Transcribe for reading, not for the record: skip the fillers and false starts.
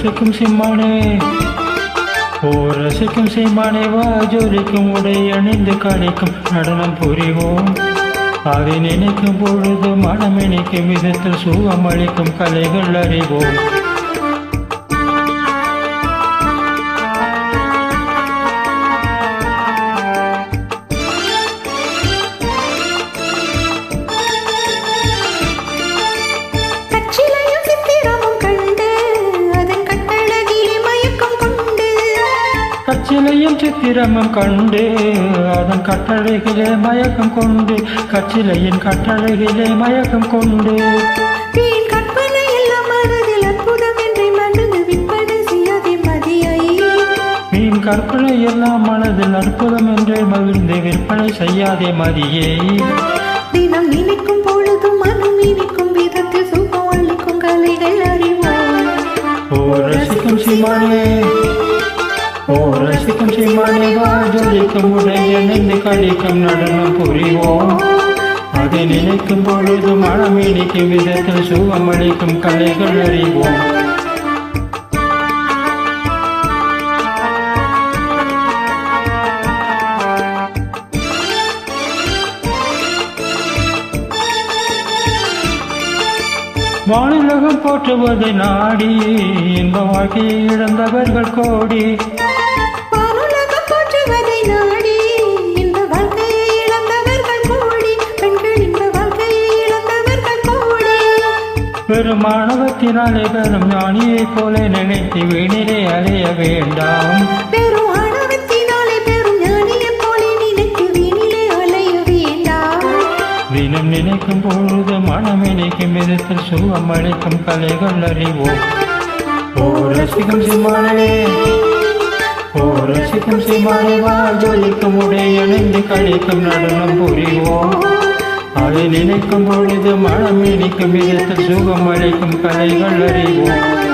ரசிக்கும் சிம்மானே ஓ ரசிக்கும் சிம்மானே வா ஜொலிக்கும் உடை அணிந்து கலைக்கும் நடனம் புரிவோம். அதை நினைக்கும் பொழுது மனம் இணைக்கும் விதத்தில் சுகம் அளிக்கும் கலைகள் அறிவோம். கச்சிலையும் சித்திரமும் கண்டு அதன் கட்டளைகளே மயக்கம் கொண்டு கச்சிலையின் கட்டளைகளே மயக்கம் கொண்டு கற்பனை எல்லாம் மனதில் அற்புதம் என்று மனது விற்பனை செய்யாதே மதியை. மீன் கற்பனை எல்லாம் மனதில் அற்புதம் என்றே மகிழ்ந்து விற்பனை செய்யாதே மதியை. தினம் நினைக்கும் பொழுது மனம் இனிக்கும் விதத்தில் சுகம் அளிக்கும் கலைகள் அறிவோம். ஓ ரசிக்கும் சிம்மானே ஓ ரசிக்கும் சிம்மானே வா ஜொலிக்கும் உடை அணிந்து கழிக்கும் நடனம் புரிவோம். அதை நினைக்கும் பொழுது மனம் இனிக்கும் விதத்தில் சுகம் அளிக்கும் கலைகள் அறிவோம். வானுலகம் போற்றுவதை நாடி இன்ப வாழ்க்கையை இழந்தவர்கள் கோடி. வானுலகம் போற்றுவதை நாடி இந்த வாழ்க்கையை இழந்தவர்கள் கோடி. பெண்கள் இந்த வாழ்க்கையை இழந்தவர்கள் கோடி. பெரும் மாணவத்தினாலே பெரும் ஞானியைப் போல நினைத்து வீணிலே அலைய வேண்டாம். பெரும் ஆணவத்தினாலே பெரும் ஞானியைப் போல நினைத்து வீணிலே அலைய வேண்டாம். தினம் நினைக்கும் பொழுது மனம் இணைக்கும் விதத்தில் சுகம் அளிக்கும் கலைகள் அறிவோம். ஓ ரசிக்கும் சிம்மானே ஓ ரசிக்கும் சிம்மானே வா ஜொலிக்கும் உடை அணிந்து கழிக்கும் நடனம் புரிவோம். அதை நினைக்கும் பொழுது மனம் இணைக்கும் விதத்தில் சுகம் அளிக்கும் கலைகள் அறிவோம்.